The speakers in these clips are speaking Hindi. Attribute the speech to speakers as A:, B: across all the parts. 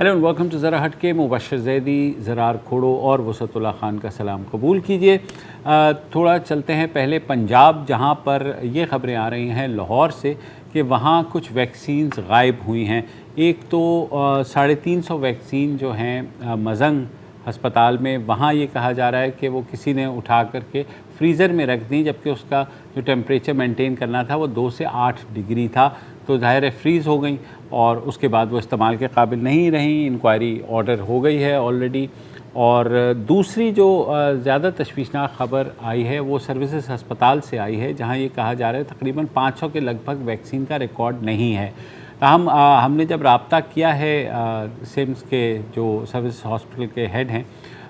A: हेलो एंड वेलकम टू ज़रा हट के। मुबशर ज़ैदी, ज़रार खोड़ो और वसतुल्लाह ख़ान का सलाम कबूल कीजिए। थोड़ा चलते हैं पहले पंजाब, जहां पर ये ख़बरें आ रही हैं लाहौर से कि वहां कुछ वैक्सीन्स गायब हुई हैं। एक तो 350 वैक्सीन जो हैं मजंग हस्पताल में, वहाँ ये कहा जा रहा है कि वो किसी ने उठा करके फ्रीज़र में रख दी, जबकि उसका जो टेम्परेचर मेंटेन करना था वो 2 से 8 डिग्री था, तो ज़ाहिर है फ्रीज़ हो गई और उसके बाद वो इस्तेमाल के काबिल नहीं रही। इंक्वायरी ऑर्डर हो गई है ऑलरेडी। और दूसरी जो ज़्यादा तशवीशनाक ख़बर आई है वो सर्विसेज हस्पताल से आई है, जहाँ ये कहा जा रहा है तकरीबन 500 के लगभग वैक्सीन का रिकॉर्ड नहीं है। हमने जब रब्ता किया है सिम्स के जो सर्विस हॉस्पिटल के हेड हैं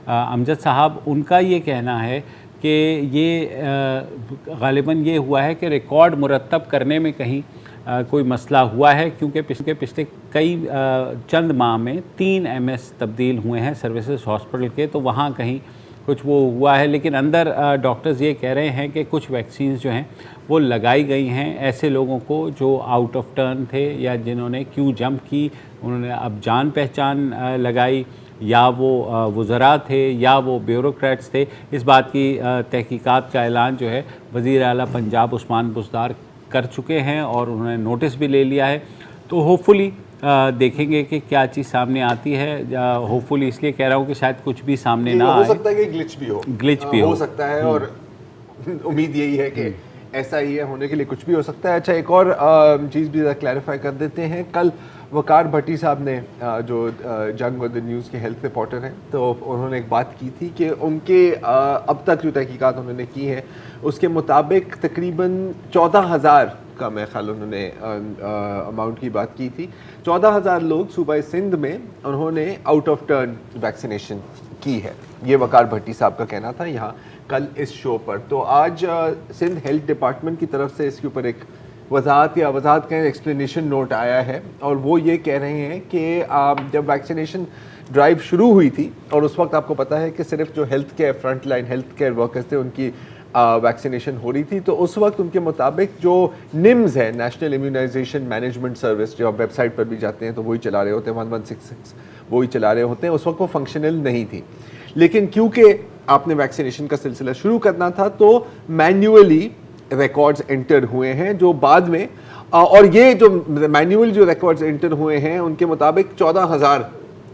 A: अमजद साहब, उनका ये कहना है कि ये गालिबन ये हुआ है कि रिकॉर्ड मुरतब करने में कहीं कोई मसला हुआ है, क्योंकि पिछले कई चंद माह में 3 MS तब्दील हुए हैं सर्विसेज हॉस्पिटल के, तो वहाँ कहीं कुछ वो हुआ है। लेकिन अंदर डॉक्टर्स ये कह रहे हैं कि कुछ वैक्सीन्स जो हैं वो लगाई गई हैं ऐसे लोगों को जो आउट ऑफ टर्न थे या जिन्होंने क्यू जंप की, उन्होंने अब जान पहचान लगाई, या वो वज़रा थे या वो ब्यूरोक्रेट्स थे। इस बात की तहकीकात का ऐलान जो है वज़ीर आला पंजाब उस्मान बुज़दार कर चुके हैं और उन्होंने नोटिस भी ले लिया है। तो होपफुली देखेंगे कि क्या चीज़ सामने आती है। होपफुली इसलिए कह रहा हूँ कि शायद कुछ भी सामने ना आए।
B: हो सकता है कि ग्लिच भी हो सकता है और उम्मीद यही है कि ऐसा ही है, होने के लिए कुछ भी हो सकता है। अच्छा, एक और चीज़ भी क्लैरिफाई कर देते हैं। कल वकार भट्टी साहब ने जो जंग और द न्यूज़ के हेल्थ रिपोर्टर हैं, तो उन्होंने एक बात की थी कि उनके अब तक जो तहकीकात उन्होंने की है उसके मुताबिक तकरीबन 14,000 का मेरे ख्याल उन्होंने अमाउंट की बात की थी। 14,000 लोग सूबा सिंध में उन्होंने आउट ऑफ टर्न वैक्सीनेशन की है, ये वकार भट्टी साहब का कहना था यहाँ कल इस शो पर। तो आज सिंध हेल्थ डिपार्टमेंट की तरफ से इसके ऊपर एक वजाहत का एक्सप्लेनेशन नोट आया है, और वो ये कह रहे हैं कि जब वैक्सीनेशन ड्राइव शुरू हुई थी और उस वक्त आपको पता है कि सिर्फ जो health care front line health care workers थे उनकी वैक्सीनेशन हो रही थी, तो उस वक्त उनके मुताबिक जो निम्स है, नेशनल इम्यूनाइजेशन मैनेजमेंट सर्विस, जो आप वेबसाइट पर भी जाते हैं तो वही चला रहे होते हैं, 1166 वही चला रहे होते हैं, उस वक्त वो फंक्शनल नहीं थी। लेकिन क्योंकि आपने वैक्सीनेशन का सिलसिला शुरू करना था तो मैन्युअली रिकॉर्ड्स एंटर हुए हैं जो बाद में, और ये जो मैन्युअल जो रिकॉर्ड्स एंटर हुए हैं उनके मुताबिक 14,000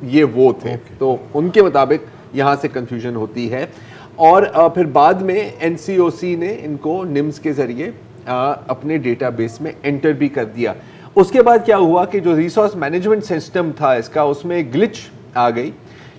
B: ये वो थे। तो उनके मुताबिक यहाँ से कंफ्यूजन होती है। और फिर बाद में NCOC ने इनको निम्स के ज़रिए अपने डेटाबेस में एंटर भी कर दिया। उसके बाद क्या हुआ कि जो रिसोर्स मैनेजमेंट सिस्टम था इसका, उसमें ग्लिच आ गई,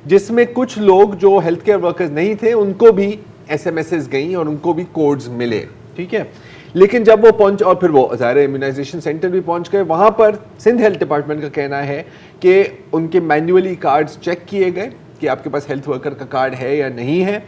B: जिसमें कुछ लोग जो हेल्थ केयर वर्कर्स नहीं थे उनको भी SMSs गई और उनको भी कोड्स मिले, ठीक है। लेकिन जब वो पहुंच, और फिर वो ज़ाहिर इम्यूनाइजेशन सेंटर भी पहुंच गए, वहाँ पर सिंध हेल्थ डिपार्टमेंट का कहना है कि उनके मैन्युअली कार्ड्स चेक किए गए कि आपके पास हेल्थ वर्कर का कार्ड है या नहीं है,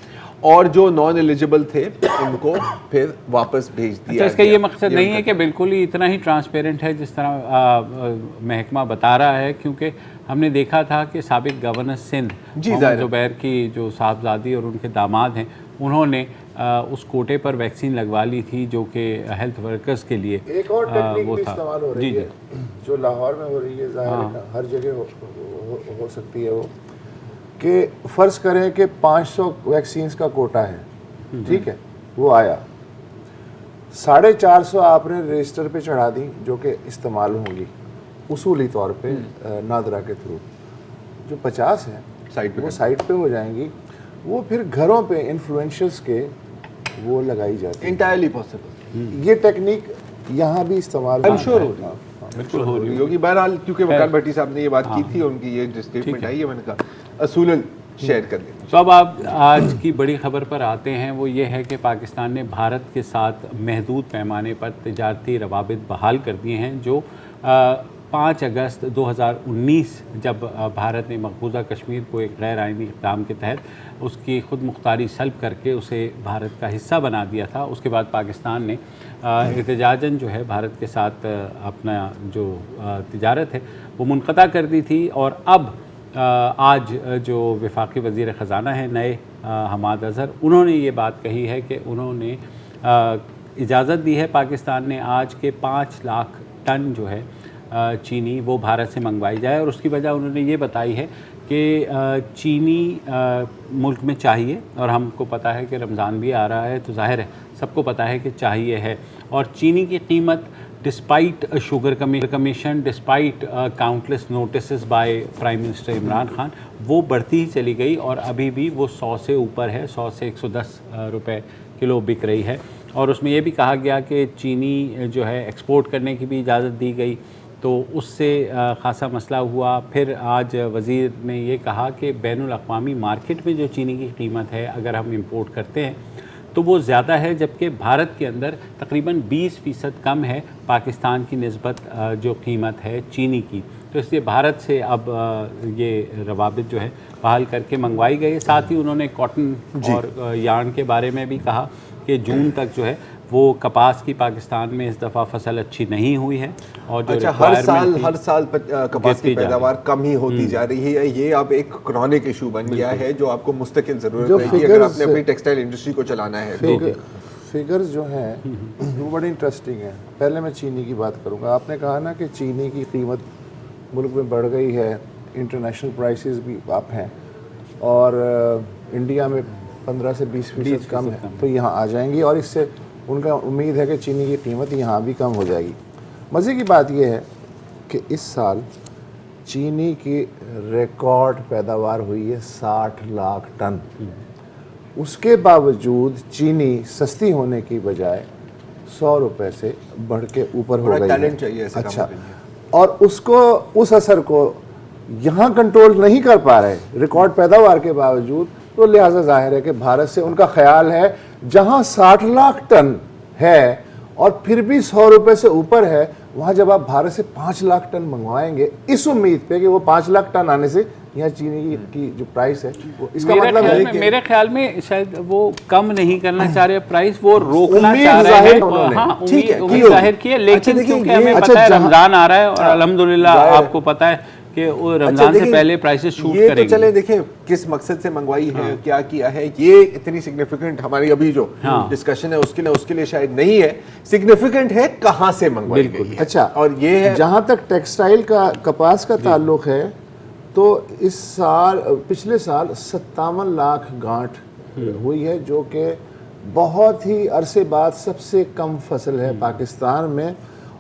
B: और जो नॉन एलिजिबल थे उनको फिर वापस भेज दिया।
A: अच्छा, इसका ये मकसद नहीं है कि बिल्कुल ही इतना ही ट्रांसपेरेंट है जिस तरह महकमा बता रहा है, क्योंकि हमने देखा था कि साबिक गवर्नर सिंध ज़ुबैर की जो साहबजादी और उनके दामाद हैं, उन्होंने उस कोटे पर वैक्सीन लगवा ली थी जो कि हेल्थ वर्कर्स के लिए।
C: एक और टेक्निक भी इस्तेमाल हो रही है जो लाहौर में हो रही है, ज़ाहिर है हर जगह हो सकती है वो, कि फ़र्ज़ करें कि 500 वैक्सीन्स का कोटा है, ठीक है, वो आया, 450 आपने रजिस्टर पे चढ़ा दी जो कि इस्तेमाल होंगी उसूली तौर पे नादरा के थ्रू। जो 50 हैं
B: साइट पे,
C: वो साइट पे हो जाएंगी, वो फिर घरों पे इन्फ्लुएंशर्स के वो लगाई जाती है।
B: Entirely possible.
C: ये टेक्निक यहाँ भी इस्तेमाल
B: बिल्कुल हो रही होगी। बहरहाल क्योंकि वकार भट्टी साहब ने ये बात की थी, उनकी ये स्टेटमेंट आई है, मैंने कहा असूलन शेयर कर दें।
A: तो अब आप आज की बड़ी खबर पर आते हैं। वो ये है कि पाकिस्तान ने भारत के साथ महदूद पैमाने पर तिजारती रवाबित बहाल कर दिए हैं, जो 5 अगस्त 2019 जब भारत ने मकबूजा कश्मीर को एक गैर आइनी इक़दाम के तहत उसकी ख़ुद मुख्तारी सल्ब करके उसे भारत का हिस्सा बना दिया था। उसके बाद पाकिस्तान ने एहतजाजन जो है भारत के साथ अपना जो तिजारत है वो मुनक़ता कर दी थी। और अब आज जो वफाकी वज़ीर ख़ज़ाना है नए हमाद अज़हर, उन्होंने ये बात कही है कि उन्होंने इजाज़त दी है पाकिस्तान ने आज के 5 लाख टन जो है चीनी वो भारत से मंगवाई जाए। और उसकी वजह उन्होंने ये बताई है कि चीनी मुल्क में चाहिए, और हमको पता है कि रमज़ान भी आ रहा है तो जाहिर है सबको पता है कि चाहिए है। और चीनी की कीमत despite sugar commission, despite countless notice by prime minister Imran Khan, वो बढ़ती ही चली गई और अभी भी वो 100 से ऊपर है, 100 से 110 रुपए किलो बिक रही है। और उसमें ये भी कहा गया कि चीनी जो है एक्सपोर्ट करने की भी इजाज़त दी गई, तो उससे ख़ासा मसला हुआ। फिर आज वज़ीर ने ये कहा कि बैनुल अक़वामी मार्केट में जो चीनी की कीमत है अगर हम इंपोर्ट करते हैं तो वो ज़्यादा है, जबकि भारत के अंदर तकरीबन 20% कम है पाकिस्तान की निस्बत जो कीमत है चीनी की। तो इसलिए भारत से अब ये रवाबित जो है बहाल करके मंगवाई गई। साथ ही उन्होंने कॉटन और यार्न के बारे में भी कहा कि जून तक जो है वो कपास की पाकिस्तान में इस दफ़ा फसल अच्छी नहीं हुई है, और जो
B: हर साल कपास की पैदावार कम ही होती जा रही है। ये अब एक क्रॉनिक इशू बन गया है जो आपको मुस्तकिल ज़रूरत रहेगी अगर आपने अपनी टेक्सटाइल इंडस्ट्री को चलाना है।
C: फिगर्स जो हैं वो बड़े इंटरेस्टिंग हैं। पहले मैं चीनी की बात करूँगा। आपने कहा ना कि चीनी की कीमत मुल्क में बढ़ गई है, इंटरनेशनल प्राइसेस भी अप हैं, और इंडिया में 15 से 20% कम है, तो यहाँ आ जाएंगी और इससे उनका उम्मीद है कि चीनी की कीमत यहाँ भी कम हो जाएगी। मज़े की बात यह है कि इस साल चीनी की रिकॉर्ड पैदावार हुई है 60 लाख टन। उसके बावजूद चीनी सस्ती होने की बजाय 100 रुपये से बढ़ के ऊपर हो गई
B: टैलेंट चाहिए।
C: अच्छा, और उसको उस असर को यहाँ कंट्रोल नहीं कर पा रहे रिकॉर्ड पैदावार के बावजूद, तो लिहाजा जाहिर है कि भारत से उनका ख्याल है जहाँ 60 लाख टन है और फिर भी 100 रुपये से ऊपर है, वहाँ जब आप भारत से 5 लाख टन मंगवाएंगे इस उम्मीद पे कि वो 5 लाख टन आने से यहाँ चीनी की जो प्राइस है वो, इसका मतलब है कि
A: मेरे ख्याल में शायद वो कम नहीं करना चाह रहे प्राइस, वो रोकना चाह रहे हैं। हाँ, उम्मीद जाहिर की है, लेकिन क्योंकि हमें पता है रमज़ान आ रहा है और अल्हम्दुलिल्लाह आपको पता है कि वो रमज़ान से पहले प्राइसेस शूट करेंगे।
B: तो चले देखें किस मकसद से मंगवाई है, क्या किया है, ये इतनी सिग्निफिकेंट हमारी अभी जो डिस्कशन है उसके लिए शायद नहीं है। सिग्निफिकेंट है कहाँ से मंगवाई गई है।
C: अच्छा,
B: और ये है
C: जहाँ तक टेक्सटाइल का कपास का ताल्लुक है, तो इस साल पिछले साल 57 लाख गांठ हुई है, जो कि बहुत ही अरसे बाद सबसे कम फसल है पाकिस्तान में।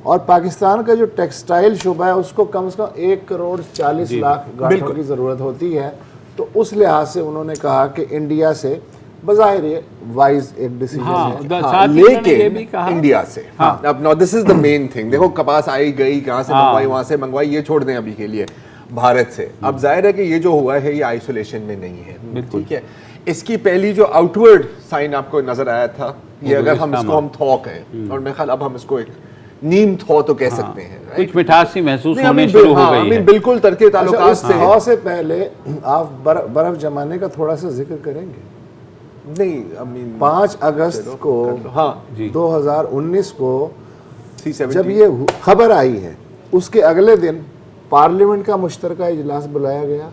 C: और पाकिस्तान का जो टेक्सटाइल शुबा है उसको कम से कम 1 करोड़ 40 लाख गांठों की ज़रूरत होती है। तो उस लिहाज से उन्होंने कहा कि इंडिया से बज़ाहिर ये वाइज एक डिसीजन है,
B: लेकिन इंडिया से अब now this is the main thing. देखो कपास आई गई, कहाँ से मंगवाई, वहाँ से मंगवाई, ये छोड़ दें अभी के लिए भारत से। अब जाहिर है कि ये जो हुआ है ये आइसोलेशन में नहीं है, ठीक है। इसकी पहली जो आउटवर्ड साइन आपको नजर आया था, ये अगर हम इसको हम थॉ कहें, और मेरे ख्याल अब हम इसको एक नीम थॉ तो कह सकते हैं,
A: कुछ मिठास सी महसूस होने शुरू हो गई है।
B: बिल्कुल तरके ताल्लुकात से।
C: थॉ से पहले आप बर्फ जमाने का थोड़ा सा जिक्र करेंगे?
B: नहीं,
C: 5 अगस्त को 2019 को जब ये खबर आई है, उसके अगले दिन पार्लियामेंट का मुश्तरका इजलास बुलाया गया,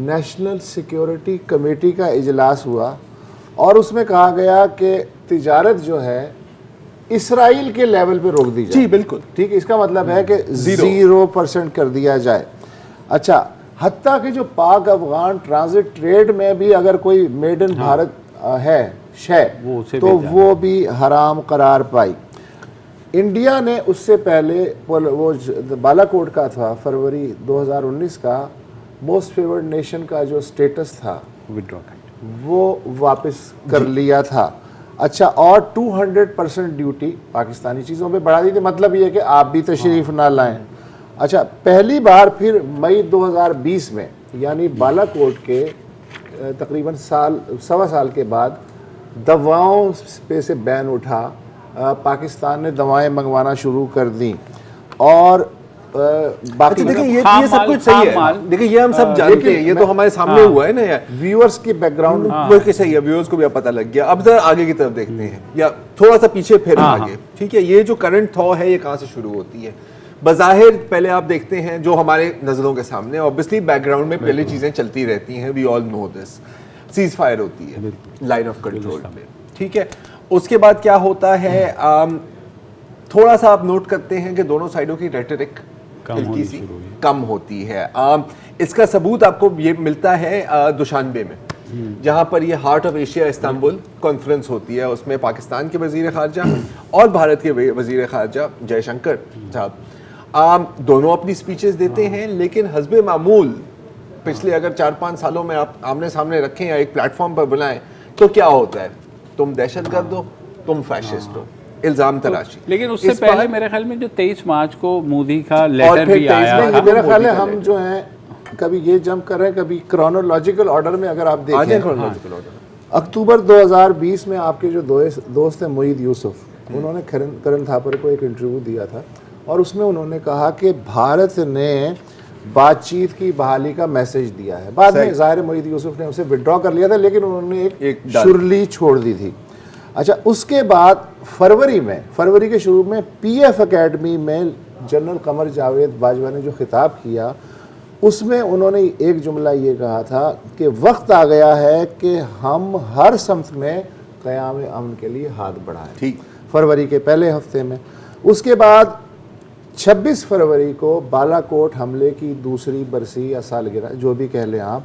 C: नेशनल सिक्योरिटी कमेटी का इजलास हुआ, और उसमें कहा गया कि तिजारत जो है इसराइल के लेवल पे रोक दी जाए।
B: जी बिल्कुल,
C: ठीक है। इसका मतलब है कि 0% कर दिया जाए। अच्छा, हत्ता कि जो पाक अफगान ट्रांजिट ट्रेड में भी अगर कोई मेड इन भारत है शय, तो वो भी हराम करार पाई। इंडिया ने उससे पहले वो बालाकोट का था, फरवरी 2019 का मोस्ट फेवर्ड नेशन का जो स्टेटस था वो वापस कर लिया था। अच्छा, और 200% ड्यूटी पाकिस्तानी चीज़ों पे बढ़ा दी थी। मतलब ये है कि आप भी तशरीफ़ ना लाएं। अच्छा, पहली बार फिर मई 2020 में, यानी बालाकोट के तकरीबन सवा साल के बाद दवाओं पे से बैन उठा, पाकिस्तान ने दवाएं मंगवाना शुरू कर दी। और बाकी
B: देखिए ये सब कुछ सही है। देखिए ये हम सब जानते हैं, ये तो हमारे सामने हुआ है ना यार।
C: व्यूअर्स की बैकग्राउंड
B: बिल्कुल सही है, व्यूअर्स को भी अब पता लग गया। अब जरा आगे की तरफ देखते हैं, या थोड़ा सा पीछे फिर आगे, ठीक है। ये जो करंट थॉ है ये कहाँ से शुरू होती है? बज़ाहिर पहले आप देखते हैं जो हमारे नजरों के सामने, ऑब्वियसली बैकग्राउंड में पहले चीजें चलती रहती हैं, we all know this. Ceasefire होती है लाइन ऑफ कंट्रोल में, ठीक है। उसके बाद क्या होता है, थोड़ा सा आप नोट करते हैं कि दोनों साइडों की रेटरिक हल्की सी कम होती है। इसका सबूत आपको ये मिलता है दुशानबे में, जहां पर ये heart of Asia Istanbul conference होती है। उसमें पाकिस्तान के वजीर खारजा और भारत के वजीर खारजा जयशंकर साहब दोनों अपनी स्पीचेस देते हैं, लेकिन हस्बे मामूल पिछले अगर 4-5 सालों में आप आमने सामने रखें या एक प्लेटफॉर्म पर बुलाएं तो क्या होता है, तुम दहशतगर्द हो, तुम फैशिस्ट हो, इल्जाम तलाशी।
A: लेकिन उससे पहले मेरे ख्याल में जो 23 मार्च को मोदी का लेटर भी आया था,
C: मेरा ख्याल है हम जो है कभी ये जंप कर रहे हैं, कभी क्रोनोलॉजिकल ऑर्डर में अगर आप देखें,
B: क्रोनोलॉजिकल ऑर्डर
C: अक्टूबर 2020 में आपके जो दोस्त हैं मोईद यूसुफ, उन्होंने करण थापर को एक इंटरव्यू दिया था और उसमें उन्होंने कहा कि भारत ने बातचीत की बहाली का मैसेज दिया है। बाद में ज़ाहिर मोईद यूसुफ ने उसे विड्रॉ कर लिया था, लेकिन उन्होंने एक सुरली छोड़ दी थी। अच्छा, उसके बाद फरवरी के शुरू में पीएफ एकेडमी में जनरल कमर जावेद बाजवा ने जो खिताब किया, उसमें उन्होंने एक जुमला ये कहा था कि वक्त आ गया है कि हम हर समत में क़याम अमन के लिए हाथ बढ़ाएं।
B: ठीक,
C: फरवरी के पहले हफ्ते में। उसके बाद 26 फरवरी को बालाकोट हमले की दूसरी बरसी या सालगिरह जो भी कह लें आप,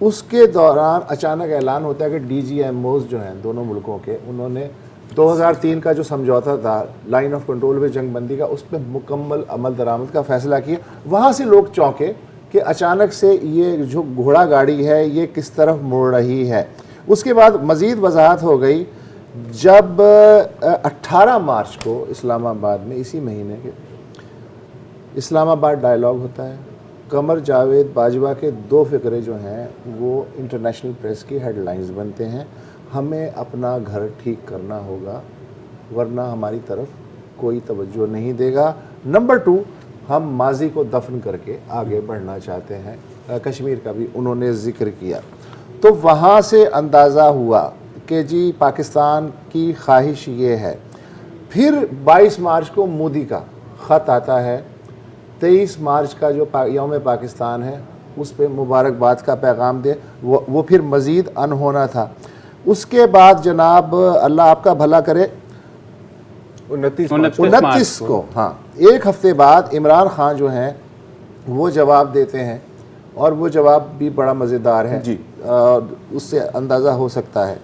C: उसके दौरान अचानक ऐलान होता है कि DGMOs जो हैं दोनों मुल्कों के, उन्होंने 2003 का जो समझौता था लाइन ऑफ कंट्रोल में जंगबंदी का, उस पर मुकम्मल अमल दरामद का फैसला किया। वहाँ से लोग चौंके कि अचानक से ये जो घोड़ा गाड़ी है ये किस तरफ मुड़ रही है। उसके बाद मज़ीद वजाहत हो गई जब 18 मार्च को इस्लामाबाद में, इसी महीने के, इस्लामाबाद डायलॉग होता है। कमर जावेद बाजवा के 2 फ़िक्रे जो हैं वो इंटरनेशनल प्रेस की हेडलाइंस बनते हैं, हमें अपना घर ठीक करना होगा वरना हमारी तरफ कोई तवज्जो नहीं देगा। नंबर 2, हम माजी को दफन करके आगे बढ़ना चाहते हैं। कश्मीर का भी उन्होंने ज़िक्र किया। तो वहाँ से अंदाज़ा हुआ कि जी पाकिस्तान की ख्वाहिश ये है। फिर 22 मार्च को मोदी का ख़त आता है, 23 मार्च का जो यौम पाकिस्तान है उस पर मुबारकबाद का पैगाम दे, वो फिर मज़ीद अनहोना था। उसके बाद जनाब अल्लाह आपका भला करे 29 को, हाँ, एक हफ्ते बाद इमरान खान जो हैं वो जवाब देते हैं और वो जवाब भी बड़ा मज़ेदार है जी, उससे अंदाज़ा हो सकता है।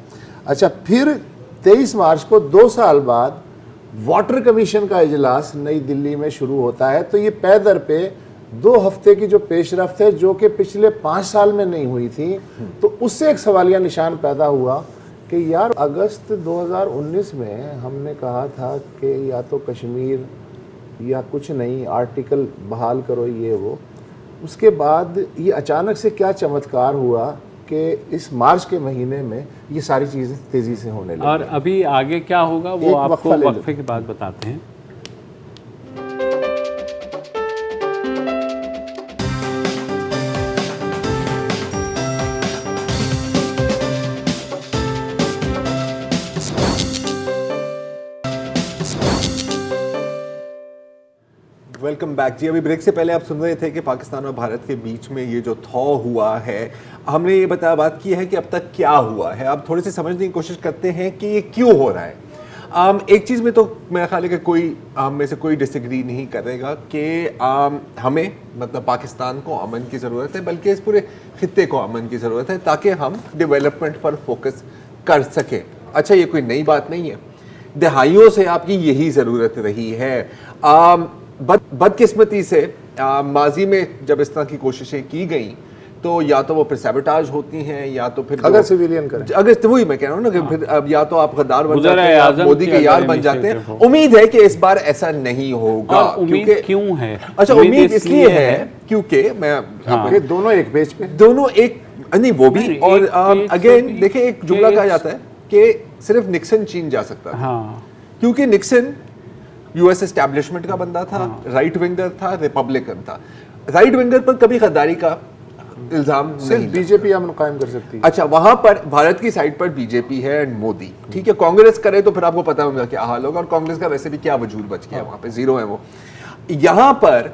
C: अच्छा, फिर 23 मार्च को 2 साल बाद वाटर कमीशन का इजलास नई दिल्ली में शुरू होता है। तो ये पैदर पे 2 हफ्ते की जो पेशरफ्त है जो कि पिछले 5 साल में नहीं हुई थी, तो उससे एक सवालिया निशान पैदा हुआ कि यार अगस्त 2019 में हमने कहा था कि या तो कश्मीर या कुछ नहीं, आर्टिकल बहाल करो ये वो। उसके बाद ये अचानक से क्या चमत्कार हुआ कि इस मार्च के महीने में ये सारी चीज़ें तेज़ी से होने लगी।
A: और अभी आगे क्या होगा वो आपको वक्फे के बाद बताते हैं।
B: वेलकम बैक जी। अभी ब्रेक से पहले आप सुन रहे थे कि पाकिस्तान और भारत के बीच में ये जो थॉ हुआ है, हमने ये बात की है कि अब तक क्या हुआ है। अब थोड़ी सी समझने की कोशिश करते हैं कि ये क्यों हो रहा है। एक चीज़ में तो मेरा ख्याल है कि कोई हम में से कोई डिसएग्री नहीं करेगा कि हमें, मतलब पाकिस्तान को अमन की ज़रूरत है, बल्कि इस पूरे खित्ते को अमन की ज़रूरत है ताकि हम डेवलपमेंट पर फोकस कर सकें। अच्छा, ये कोई नई बात नहीं है, दहाइयों से आपकी यही ज़रूरत रही है। बदकिस्मती से माजी में जब इस तरह की कोशिशें की गई तो या तो वो फिर सैबोटाज होती हैं या तो फिर
C: अगर सिविलियन करें,
B: अगर तो वही मैं कह रहा हूँ ना कि फिर अब या तो आप गद्दार बन जाते हैं या मोदी के यार बन जाते हैं। उम्मीद है कि इस बार ऐसा नहीं होगा।
A: उम्मीद क्यों है?
B: अच्छा, उम्मीद इसलिए है क्योंकि मैं
C: दोनों एक पेज पे,
B: दोनों एक नहीं वो भी, और अगेन देखिए एक जुमला कहा जाता है कि सिर्फ निक्सन चीन जा सकता था, क्योंकि निक्सन यूएस एस्टैब्लिशमेंट का बंदा था, राइट विंगर था, रिपब्लिकन था। राइट विंगर पर कभी गद्दारी का इल्जाम नहीं,
C: बीजेपी अमन कायम कर सकती है।
B: अच्छा, वहां पर भारत की साइड पर बीजेपी है एंड मोदी, ठीक है। कांग्रेस करे तो फिर आपको पता होगा क्या हाल होगा, और कांग्रेस का वैसे भी क्या वजूद बच गया, वहां पे जीरो है वो। यहाँ पर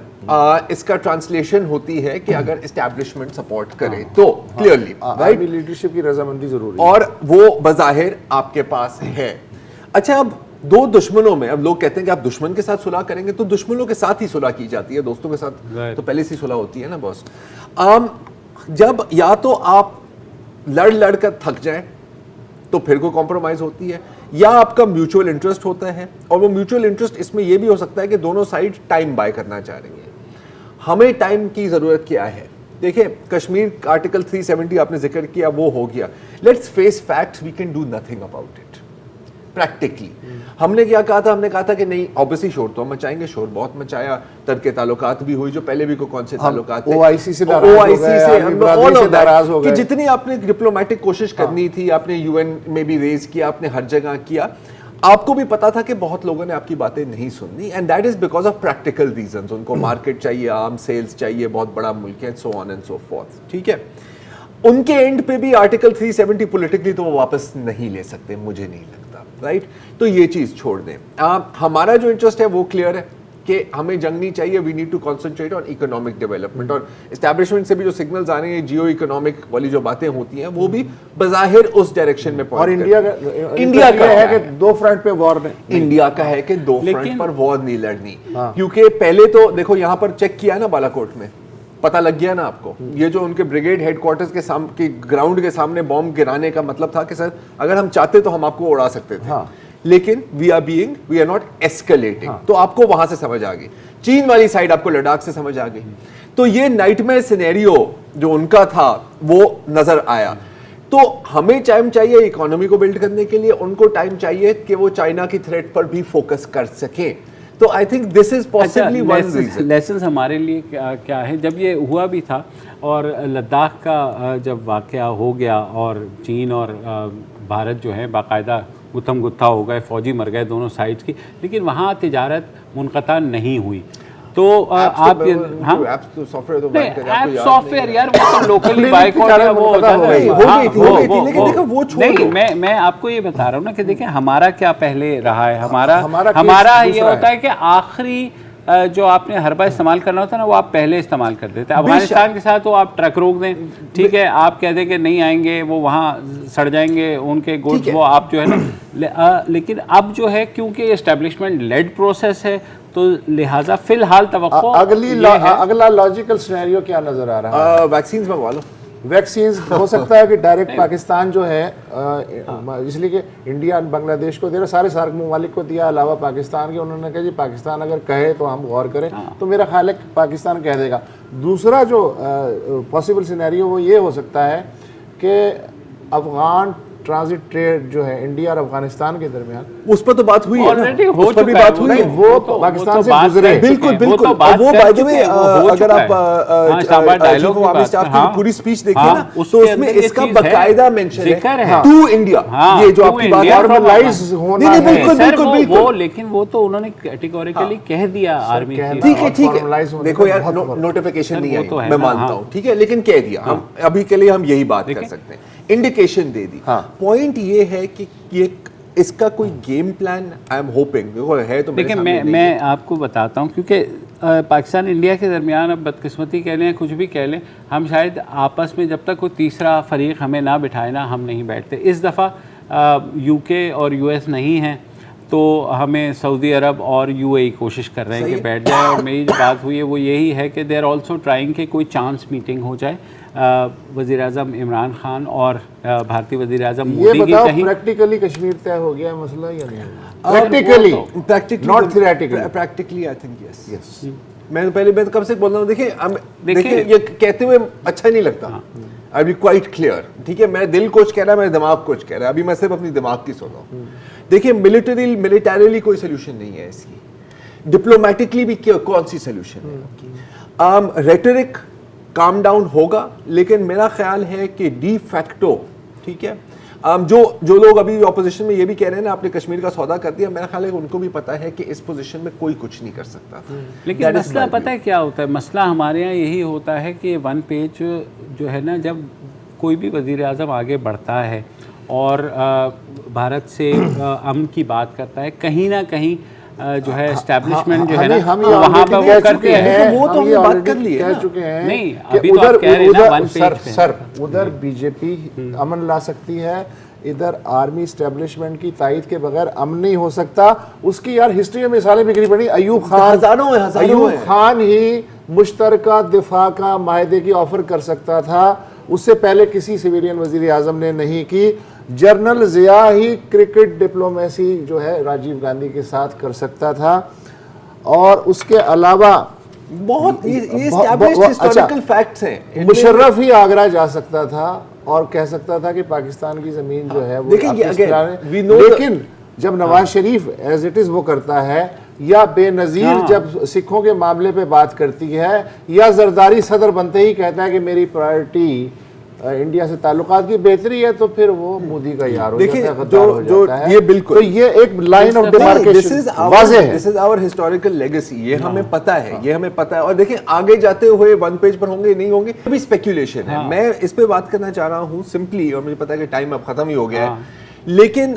B: इसका ट्रांसलेशन होती है कि अगर एस्टैब्लिशमेंट सपोर्ट करे तो क्लियरली
C: राइट लीडरशिप की रजामंदी जरूरी है,
B: और वो बज़ाहिर आपके पास है। अच्छा, अब दो दुश्मनों में, अब लोग कहते हैं कि आप दुश्मन के साथ सुलह करेंगे तो दुश्मनों के साथ ही सुलह की जाती है, दोस्तों के साथ तो पहले से सुलह होती है ना बॉस। जब या तो आप लड़ कर थक जाएं तो फिर कोई कॉम्प्रोमाइज होती है, या आपका म्यूचुअल इंटरेस्ट होता है, और वो म्यूचुअल इंटरेस्ट इसमें यह भी हो सकता है कि दोनों साइड टाइम बाय करना चाह रही हैं। हमें टाइम की जरूरत क्या है? देखिए, कश्मीर आर्टिकल 370 आपने जिक्र किया, वो हो गया। Let's face facts, we can do nothing about it practically. हमने क्या कहा था? हमने कहा था कि नहीं, ऑब्वियसली शोर तो हम मचाएंगे, शोर बहुत मचाया, तब के ताल्लुकात भी हुई जो पहले भी कौन से ताल्लुकात थे,
C: ओआईसी से
B: नाराज हो गए, कि जितनी आपने डिप्लोमेटिक कोशिश करनी थी आपने यूएन में भी रेज किया, आपने हर जगह किया, आपको भी पता था कि बहुत लोगों ने आपकी बातें नहीं सुननी, and that is because of practical reasons. उनको मार्केट चाहिए, आर्म सेल्स चाहिए, बहुत बड़ा मुल्क है, so on and so fourth. ठीक है, उनके एंड पे भी आर्टिकल 370 पॉलिटिकली तो वो वापस नहीं ले सकते, मुझे नहीं लगता, राइट? तो ये चीज छोड़ दें। हमारा जो इंटरेस्ट है वो क्लियर है कि हमें जंग नहीं चाहिए, we need to concentrate on economic development, और एस्टैब्लिशमेंट से भी जो सिग्नल्स आ रहे हैं, जियो इकोनॉमिक वाली जो बातें होती हैं, वो भी बजाहिर उस डायरेक्शन में
C: और इंडिया का है कि दो फ्रंट पे वॉर नहीं,
B: इंडिया का है कि दो फ्रंट पर वॉर नहीं लड़नी। क्योंकि पहले तो देखो, यहां पर चेक किया ना बालाकोट में, पता लग गया ना आपको, ये जो उनके ब्रिगेड हेडक्वार्टर्स के सामने ग्राउंड के सामने बॉम्ब गिराने का मतलब था कि सर अगर हम चाहते तो हम आपको उड़ा सकते थे, लेकिन वी आर नॉट एस्केलेटिंग। तो आपको वहां से समझ आ गई, चीन वाली साइड आपको लद्दाख से समझ आ गई। तो ये नाइटमेयर सिनेरियो जो उनका था वो नजर आया। तो हमें टाइम चाहिए इकोनॉमी को बिल्ड करने के लिए, उनको टाइम चाहिए कि वो चाइना की थ्रेट पर भी फोकस कर सके। तो I think this is possibly one reason.
A: Lessons हमारे लिए क्या है, जब ये हुआ भी था और लद्दाख का जब वाकया हो गया और चीन और भारत जो है बाकायदा गुत्थम गुत्था हो गए, फौजी मर गए दोनों साइड्स की, लेकिन वहाँ तिजारत मुनक़ता नहीं हुई। तो आप सॉफ्टवेयर यार वो तो लोकली बाइकआउट वो हो गई थी, लेकिन देखो वो नहीं, मैं आपको ये बता रहा हूँ ना कि देखिए हमारा क्या पहले रहा है, हमारा ये होता है कि आखिरी जो आपने हर बार इस्तेमाल करना होता है ना, वो आप पहले इस्तेमाल कर देते हैं। अफगानिस्तान के साथ वो आप ट्रक रोक दें, ठीक है, आप कह दें कि नहीं आएंगे, वो वहाँ सड़ जाएंगे उनके गुड्स, वो आप जो है ना लेकिन अब जो है क्योंकि एस्टेब्लिशमेंट लेड प्रोसेस है, तो लिहाजा फिलहाल तवक्को
C: अगला लॉजिकल सिनेरियो क्या नजर आ रहा है?
B: वैक्सीन मंगवा लो।
C: वैक्सीन हो सकता है कि डायरेक्ट पाकिस्तान जो है, इसलिए कि इंडिया बांग्लादेश को दे रहा, सारे सार्क ममालिक को दिया अलावा पाकिस्तान के। उन्होंने कहा जी पाकिस्तान अगर कहे तो हम गौर करें, तो मेरा ख्याल है पाकिस्तान कह देगा। दूसरा जो पॉसिबल सिनेरियो वो ये हो सकता है कि अफगान ट्रांजिट ट्रेड जो है इंडिया और अफगानिस्तान के दरमियान,
B: उस पर तो बात हुई
A: ऑलरेडी
B: है, उस पर भी बात हुई है,
C: वो तो पाकिस्तान से गुजरे।
B: बिल्कुल बिल्कुल। वो बाय द वे अगर आप पूरी स्पीच देखिए ना, तो उसमें इसका बकायदा मेंशन है टू इंडिया, ये जो आपकी बात
C: नॉर्मलाइज होना है।
B: बिल्कुल बिल्कुल बिल्कुल,
A: लेकिन वो तो उन्होंने कैटेगोरिकली कह दिया आर्मी,
B: ठीक है ठीक है। देखो यार, नोटिफिकेशन नहीं आई, मैं मानता हूँ, ठीक है, लेकिन कह दिया, हम अभी के लिए हम यही बात कर सकते हैं, इंडिकेशन दे दी। पॉइंट ये है कि ये इसका कोई game plan I am hoping है तो
A: देखिए मैं आपको बताता हूँ, क्योंकि पाकिस्तान इंडिया के दरमियान अब बदकिस्मती कह लें कुछ भी कह लें, हम शायद आपस में जब तक कोई तीसरा फरीक हमें ना बिठाए ना, हम नहीं बैठते। इस दफ़ा यूके और यूएस नहीं हैं, तो हमें सऊदी अरब और यूएई कोशिश कर रहे हैं कि बैठ जाए। और मेरी जो बात हुई है वो यही है कि दे आर ऑल्सो ट्राइंग कि कोई चांस मीटिंग हो जाए वज़ीर आज़म इमरान खान और भारतीय वज़ीर आज़म मोदी की। कहीं
C: प्रैक्टिकली कश्मीर तय हो गया मसला या नहीं? Practically not theoretically,
B: practically I think yes. मैं पहले कब से बोल रहा हूँ, देखिए ये कहते हुए अच्छा नहीं लगता, आई बी क्वाइट क्लियर, ठीक है, मेरा दिल कुछ कह रहा है, मेरा दिमाग कुछ कह रहा है, अभी मैं सिर्फ अपनी दिमाग की सुन रहा हूँ। देखिए मिलिटरीली कोई सोल्यूशन नहीं है इसकी, डिप्लोमेटिकली भी कौन सी सोल्यूशन है? रेटरिक काम डाउन होगा, लेकिन मेरा ख्याल है कि डी फैक्टो, ठीक है, जो लोग अभी ऑपोजिशन में ये भी कह रहे हैं ना आपने कश्मीर का सौदा कर दिया, मेरा ख्याल है उनको भी पता है कि इस पोजीशन में कोई कुछ नहीं कर सकता।
A: लेकिन मसला पता है क्या होता है? मसला हमारे यहाँ यही होता है कि वन पेज जो है ना, जब कोई भी वज़ीर आज़म आगे बढ़ता है और भारत से अमन की बात करता है, कहीं ना कहीं जो है एस्टैब्लिशमेंट जो है ना वहाँ पर वो करते हैं,
B: वो तो हम बात कर लिए
C: कह चुके हैं।
A: नहीं, अभी तो आप कह रहे हैं ना वन पेज पे।
C: सर उधर बीजेपी अमन ला सकती है इधर आर्मी इस्टेब्लिशमेंट की तायद के बगैर अमन नहीं हो सकता। उसकी यार हिस्ट्री में मिसालें बिखरी पड़ी। अयूब खान ही मुश्तरका दिफा का माहदे की ऑफर कर सकता था, उससे पहले किसी सिविलियन वजीर आजम ने नहीं की। जनरल जिया ही क्रिकेट डिप्लोमेसी जो है राजीव गांधी के साथ कर सकता था, और उसके अलावा
B: बहुत हिस्टोरिकल फैक्ट्स हैं।
C: मुशर्रफ ही आगरा जा सकता था और कह सकता था कि पाकिस्तान की जमीन जो है वो लेकिन जब Nawaz Sharif as it is वो करता है, या बेनजीर जब सिखों के मामले पे बात करती है, या जरदारी सदर बनते ही कहता है कि मेरी प्रायोरिटी इंडिया से ताल्लुकात की बेहतरी है, तो फिर वो मोदी का यार हो जाता है, गद्दार हो जाता है।
B: ये बिल्कुल,
C: तो ये एक लाइन ऑफ डिमार्केशन वाज़ेह है।
B: This is our historical legacy, ये हमें पता है, ये हमें पता है। और देखिए आगे जाते हुए वन पेज पर होंगे नहीं होंगे अभी स्पेक्यूलेशन है। मैं इस पे बात करना चाह रहा हूँ सिंपली, और मुझे पता है कि टाइम अब खत्म ही हो गया है, लेकिन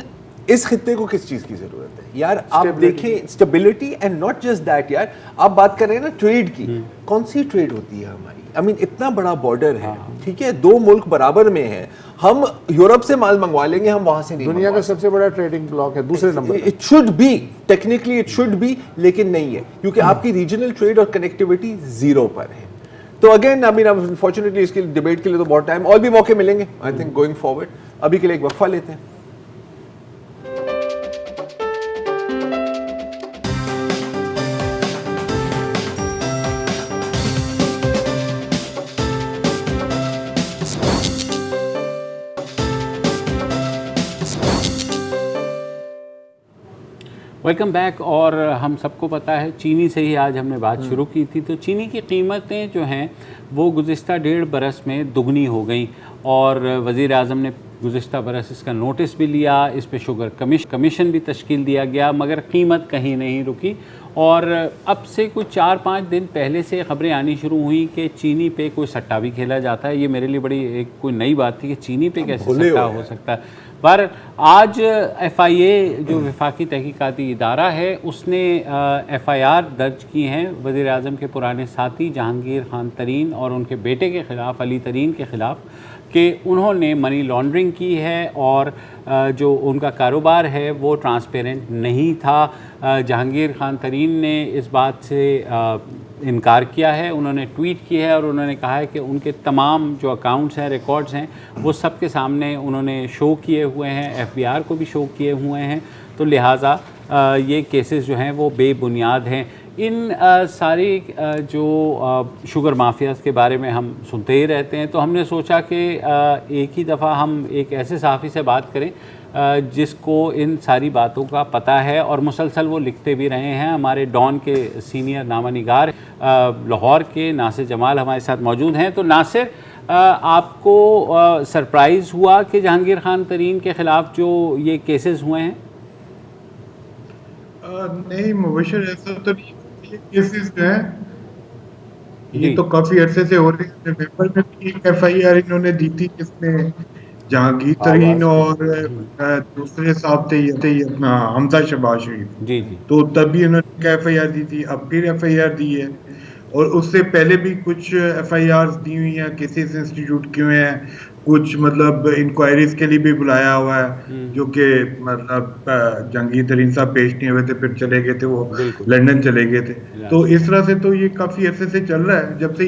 B: इस खित्ते को किस चीज की जरूरत है यार? आप देखें stability, and not just that यार, आप बात कर रहे हैं ना ट्रेड की, कौन सी ट्रेड होती है हमारी? I mean, इतना बड़ा बॉर्डर है, ठीक है, दो मुल्क बराबर में है, हम यूरोप से माल मंगवा लेंगे, हम वहां से नहीं।
C: दुनिया का सबसे बड़ा ट्रेडिंग ब्लॉक है, दूसरे number.
B: It should be, technically it should be, लेकिन नहीं है, क्योंकि आपकी रीजनल ट्रेड और कनेक्टिविटी जीरो पर है। तो अगेन आई मीन अनफॉर्चुनेटली इसके डिबेट के लिए तो बहुत टाइम, और भी मौके मिलेंगे आई थिंक गोइंग फॉरवर्ड। अभी के लिए एक वक्फा लेते हैं।
A: Welcome back. और हम सबको पता है चीनी से ही आज हमने बात शुरू की थी, तो चीनी की कीमतें जो हैं वो गुज़िस्ता 1.5 बरस में दुगनी हो गई, और वज़ीर आज़म ने गुज़िस्ता बरस इसका नोटिस भी लिया, इस पे शुगर कमीशन भी तश्कील दिया गया, मगर कीमत कहीं नहीं रुकी। और अब से कुछ 4-5 दिन पहले से ख़बरें आनी शुरू हुई कि चीनी पे कोई सट्टा भी खेला जाता है। ये मेरे लिए बड़ी एक कोई नई बात थी कि चीनी पे कैसे सट्टा हो सकता है। पर आज FIA जो वफाकी तहकीकाती इदारा है, उसने FIR दर्ज की हैं वज़ीर आज़म के पुराने साथी जहांगीर खान तरीन और उनके बेटे के ख़िलाफ़, अली तरीन के ख़िलाफ़, कि उन्होंने मनी लॉन्ड्रिंग की है और जो उनका कारोबार है वो ट्रांसपेरेंट नहीं था। जहांगीर खान तरीन ने इस बात से इनकार किया है, उन्होंने ट्वीट की है और उन्होंने कहा है कि उनके तमाम जो अकाउंट्स हैं, रिकॉर्ड्स हैं, वो सब के सामने उन्होंने शो किए हुए हैं, FBI को भी शो किए हुए हैं, तो लिहाजा ये केसेस जो हैं वो बेबुनियाद हैं। इन सारी जो शुगर माफियाज़ के बारे में हम सुनते ही रहते हैं, तो हमने सोचा कि एक ही दफ़ा हम एक ऐसे सहाफ़ी से बात करें जिसको इन सारी बातों का पता है और मुसलसल वो लिखते भी रहे हैं। हमारे डॉन के सीनियर नामानिगार लाहौर के नासिर जमाल हमारे साथ मौजूद हैं। तो नासिर, आपको सरप्राइज़ हुआ कि जहांगीर खान तरीन के ख़िलाफ़ जो ये केसेस हुए हैं?
D: नहीं मुबशर, ऐसा तो नहीं। केसेस जो हैं ये तो काफी अरसे से हो रहे हैं। नवंबर में भी एक FIR इन्होंने दी थी जिसमें जहांगीर तरीन और दूसरे साहब थे अपना हमजा शहबाज शरीफ
A: जी,
D: तो तभी उन्होंने FIR दी थी, अब फिर FIR दी है, और उससे पहले भी कुछ FIRs दी हुई हैं, केसेस इंस्टीट्यूट किए हुए हैं, कुछ मतलब इंक्वायरीज के लिए भी बुलाया हुआ है, जो कि मतलब जहांगीर तरीन साहब पेश नहीं हुए थे, फिर चले गए थे, वो लंदन चले गए थे। तो इस तरह से तो ये काफी अरसे से चल रहा है, जब से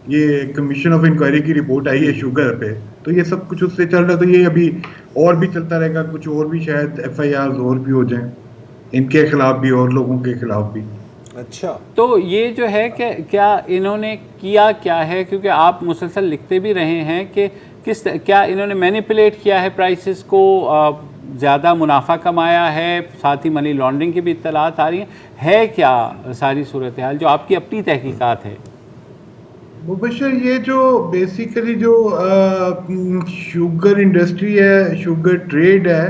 D: ये कमीशन ऑफ इंक्वायरी की रिपोर्ट आई है शुगर पे, तो ये सब कुछ उससे चल रहा है। तो ये अभी और भी चलता रहेगा, कुछ और भी शायद FIRs और भी हो जाएं इनके खिलाफ भी और लोगों के खिलाफ भी।
B: अच्छा,
D: तो
A: ये जो है कि क्या इन्होंने किया क्या है, क्योंकि आप मुसलसल लिखते भी रहे हैं कि क्या इन्होंने मैनिपुलेट किया है प्राइसेस को, ज़्यादा मुनाफा कमाया है, साथ ही मनी लॉन्ड्रिंग की भी इत्तलात आ रही है क्या सारी सूरत हाल जो आपकी अपनी तहकीकात है?
D: मुबशर, ये जो बेसिकली जो शुगर इंडस्ट्री है, शुगर ट्रेड है,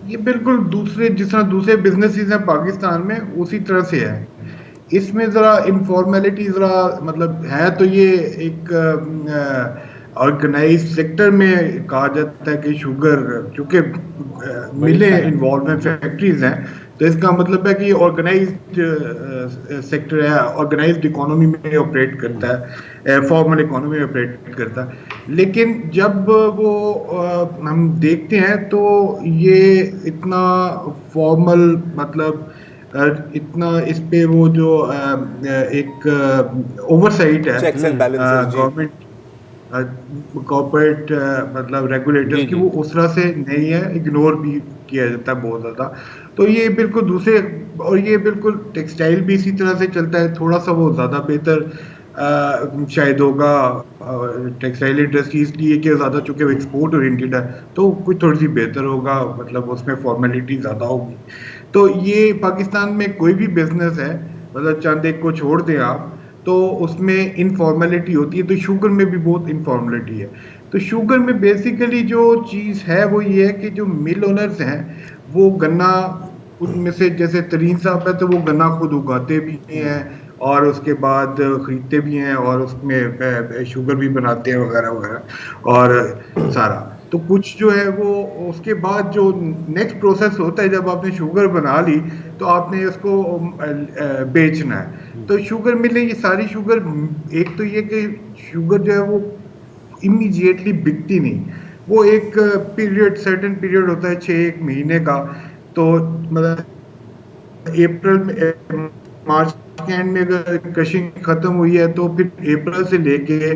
D: ये बिल्कुल जिस तरह दूसरे बिजनेसेस हैं पाकिस्तान में उसी तरह से है। इसमें ज़रा इनफॉर्मेलिटी ज़रा मतलब है, तो ये एक ऑर्गेनाइज सेक्टर में कहा जाता है कि शुगर, चूँकि मिलें इन्वॉल्व हैं, फैक्ट्रीज हैं, तो इसका मतलब है कि ऑर्गेनाइज्ड सेक्टर है, ऑर्गेनाइज्ड इकोनॉमी में ऑपरेट करता है, फॉर्मल इकोनॉमी में ऑपरेट करता है। लेकिन जब वो हम देखते हैं तो ये इतना फॉर्मल मतलब इतना इस पे वो जो एक ओवरसाइट है
B: चेक्स एंड बैलेंसेस जी
D: गवर्नमेंट कॉर्पोरेट मतलब रेगुलेटर्स की, वो उस तरह से नहीं है, इग्नोर भी किया जाता है बहुत ज़्यादा। तो ये बिल्कुल दूसरे, और ये बिल्कुल टेक्सटाइल भी इसी तरह से चलता है, थोड़ा सा वो ज़्यादा बेहतर शायद होगा टेक्सटाइल इंडस्ट्री, इसलिए कि ज़्यादा चूँकि एक्सपोर्ट ओरिएंटेड है तो कुछ थोड़ी सी बेहतर होगा, मतलब उसमें फॉर्मेलिटी ज़्यादा होगी। तो ये पाकिस्तान में कोई भी बिजनेस है, मतलब चंद एक को छोड़ दें आप, तो उसमें इनफॉर्मेलिटी होती है, तो शुगर में भी बहुत इनफॉर्मेलिटी है। तो शुगर में बेसिकली जो चीज़ है वो ये है कि जो मिल ओनर्स हैं वो गन्ना, उनमें से जैसे तरीन साहब है तो वो गन्ना खुद उगाते भी हैं और उसके बाद खरीदते भी हैं और उसमें शुगर भी बनाते हैं वगैरह वगैरह और सारा। तो कुछ जो है वो उसके बाद जो नेक्स्ट प्रोसेस होता है, जब आपने शुगर बना ली तो आपने उसको बेचना है। तो शुगर मिलें ये सारी शुगर, एक तो ये कि शुगर जो है वो इमीडिएटली बिकती नहीं, वो एक पीरियड, सर्टेन पीरियड होता है 6 महीने का। तो मतलब अप्रैल में, मार्च के एंड में अगर क्रशिंग खत्म हुई है तो फिर अप्रैल से लेके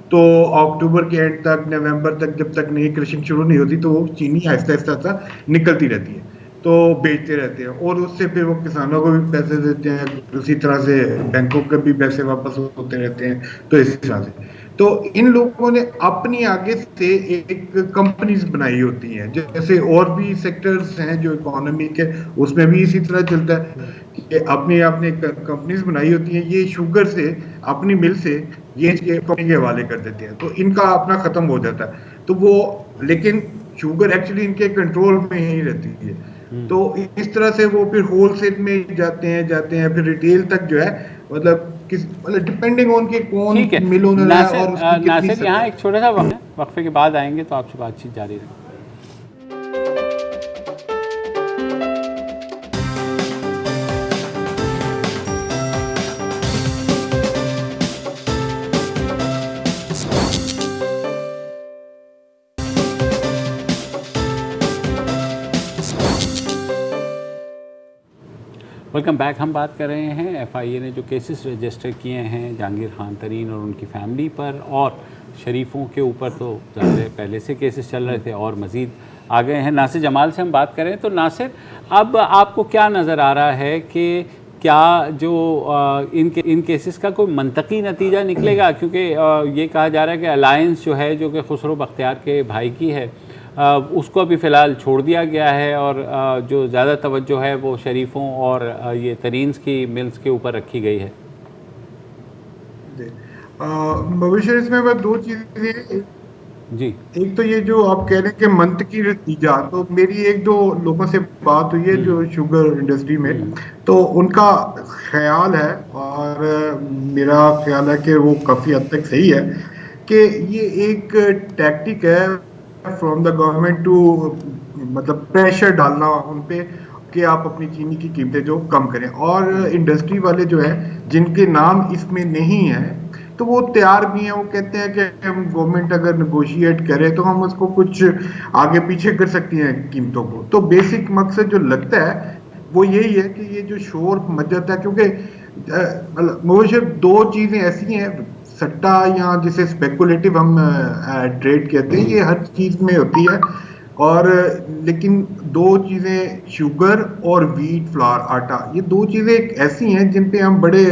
D: तो अक्टूबर के एंड तक, नवंबर तक, जब तक नई क्रशिंग शुरू नहीं होती तो वो चीनी आहिस्ता आहिस्ता निकलती रहती है, तो बेचते रहते हैं और उससे फिर वो किसानों को भी पैसे देते हैं, उसी तरह से बैंकों के भी पैसे वापस होते रहते हैं। तो इस तरह से तो इन लोगों ने अपनी आगे से एक कंपनीज बनाई होती हैं, जैसे और भी सेक्टर्स हैं जो इकोनॉमी के, उसमें भी इसी तरह चलता है कि अपनी आपने कंपनीज बनाई होती हैं, ये शुगर से अपनी मिल से ये कंपनी के हवाले कर देते हैं, तो इनका अपना खत्म हो जाता है। तो वो, लेकिन शुगर एक्चुअली इनके कंट्रोल में ही रहती है। तो इस तरह से वो फिर होलसेल में जाते हैं फिर रिटेल तक जो है, मतलब डिपेंडिंग ऑन के कौन मिल ओनर है और उसकी कितनी।
A: नासिर, यहाँ एक छोटा सा वक्फे के बाद आएंगे तो आपसे बातचीत जारी रहेगी। Welcome back. हम बात कर रहे हैं FIA ने जो केसेस रजिस्टर किए हैं जहांगीर खान तरीन और उनकी फैमिली पर, और शरीफों के ऊपर तो पहले से केसेस चल रहे थे और मज़ीद आ गए हैं। नासिर जमाल से हम बात करें तो नासिर, अब आपको क्या नज़र आ रहा है कि क्या जो इन केसेस का कोई मंतकी नतीजा निकलेगा? क्योंकि ये कहा जा रहा है कि अलायंस जो है, जो कि खुसरो बख्तियार के भाई की है, उसको अभी फ़िलहाल छोड़ दिया गया है और जो ज़्यादा तवज्जो है वो शरीफों और ये तरीन्स की मिल्स के ऊपर रखी गई है।
D: भविष्य इसमें बस दो चीज़ें
A: जी,
D: एक तो ये जो आप कह रहे हैं कि मंतकी नतीजा, तो मेरी एक दो लोगों से बात हुई है जो शुगर इंडस्ट्री में, तो उनका ख्याल है और मेरा ख्याल है कि वो काफ़ी हद तक सही है कि ये एक टैक्टिक है फ्रॉम द गवर्नमेंट टू, मतलब प्रेशर डालना उन पे कि आप अपनी चीनी की कीमतें जो कम करें। और इंडस्ट्री वाले जो है जिनके नाम इसमें नहीं है तो वो तैयार भी हैं, वो कहते हैं कि हम गवर्नमेंट अगर नेगोशिएट करे तो हम उसको कुछ आगे पीछे कर सकती हैं कीमतों को। तो बेसिक मकसद जो लगता है वो यही है कि ये जो शोर मच जाता है, क्योंकि मुझे दो चीज़ें ऐसी हैं, सट्टा या जिसे स्पेकुलेटिव हम ट्रेड कहते हैं, ये हर चीज़ में होती है, और लेकिन दो चीज़ें शुगर और वीट फ्लावर आटा, ये दो चीज़ें एक ऐसी हैं जिन पे हम बड़े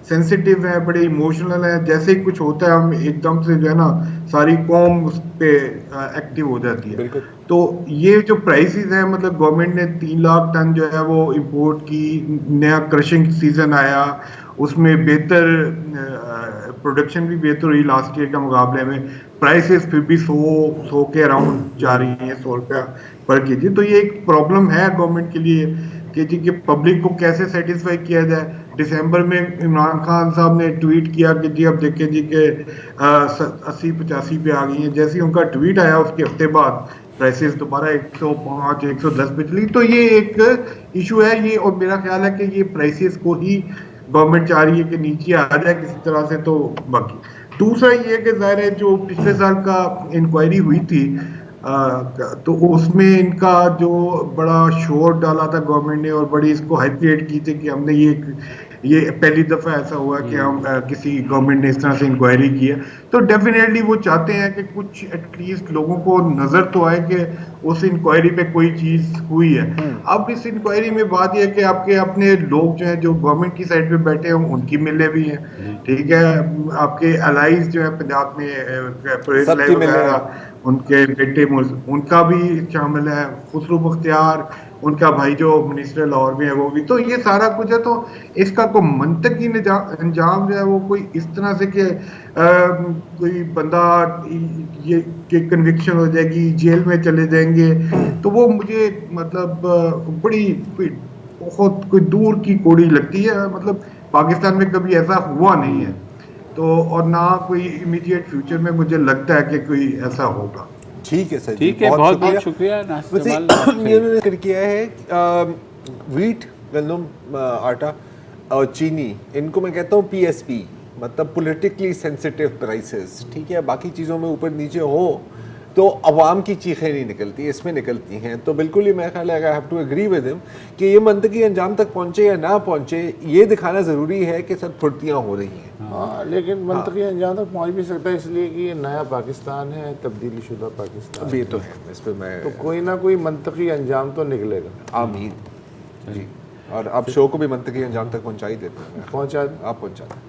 D: सेंसिटिव है, बड़े इमोशनल है। जैसे ही कुछ होता है हम एकदम से जो है ना सारी कौम उस पे एक्टिव हो जाती है। तो ये जो प्राइसेस है, मतलब गवर्नमेंट ने 3 लाख टन जो है वो इंपोर्ट की, नया क्रशिंग सीजन आया, उसमें बेहतर प्रोडक्शन भी बेहतर हुई लास्ट ईयर के मुकाबले में, प्राइसेस फिर भी 100 के अराउंड जा रही हैं, 100 रुपया पर केजी। तो ये एक प्रॉब्लम है गवर्नमेंट के लिए कि जी कि पब्लिक को कैसे सेटिस्फाई किया जाए। दिसंबर में इमरान खान साहब ने ट्वीट किया कि जी अब देखें जी के 80-85 पे आ गई हैं। जैसे ही उनका ट्वीट आया उसके हफ्ते बाद प्राइसेस दोबारा 105 110 पे चली, तो ये एक इशू है ये, और मेरा ख्याल है कि ये प्राइसेस को ही गवर्नमेंट चाह रही है कि नीचे आ जाए किसी तरह से। तो बाकी दूसरा ये है कि जाहिर है जो पिछले साल का इंक्वायरी हुई थी तो उसमें इनका जो बड़ा शोर डाला था गवर्नमेंट ने और बड़ी इसको हाइप क्रिएट की थी कि हमने ये पहली दफा ऐसा हुआ कि हम किसी गवर्नमेंट ने इस तरह से इंक्वायरी की है। तो डेफिनेटली वो चाहते हैं कि कुछ एटलीस्ट लोगों को नजर तो आए कि उस इंक्वायरी पे कोई चीज हुई है। अब इस इंक्वायरी में बात यह है कि आपके अपने लोग जो हैं जो गवर्नमेंट की साइड पे बैठे हैं उनकी मिले भी हैं, ठीक है, आपके अलाइज जो है पंजाब में उनके बेटे उनका भी शामिल है, खुसरो मुख्तियार उनका भाई जो मिनिस्टर लाहौर में है वो भी। तो ये सारा कुछ है, तो इसका कोई मंतकी अंजाम जो है वो कोई इस तरह से कि कोई बंदा ये कि कन्विक्शन हो जाएगी, जेल में चले जाएंगे, तो वो मुझे मतलब बड़ी कोई बहुत कोई दूर की कोड़ी लगती है। मतलब पाकिस्तान में कभी ऐसा हुआ नहीं है, तो और ना कोई इमीडिएट फ्यूचर में मुझे लगता है कि कोई ऐसा होगा।
B: ठीक है सर,
A: ठीक है, बहुत बहुत शुक्रिया।
B: जिक्र किया है वीट, गंदम, आटा और चीनी, इनको मैं कहता हूँ PSP, मतलब पॉलिटिकली सेंसिटिव प्राइसेस, ठीक है। बाकी चीज़ों में ऊपर नीचे हो तो अवाम की चीखें नहीं निकलती, इसमें निकलती हैं। तो बिल्कुल ही मैं ख्याल है, I have to agree with him कि ये मंतकी अंजाम तक पहुँचे या ना पहुँचे, ये दिखाना ज़रूरी है कि सब फुर्तियाँ हो रही हैं।
C: हाँ, लेकिन मंतकी अंजाम तक पहुँच भी सकता है, इसलिए कि ये नया पाकिस्तान है, तब्दीली शुदा पाकिस्तान।
B: ये तो है, इस पर मैं
C: तो कोई ना कोई मंतकी अंजाम तो निकलेगा।
B: आमीन जी। और आप शो को भी मंतकी अंजाम तक पहुँचा ही देते हैं।
C: पहुँचा
B: आप पहुँचा दें।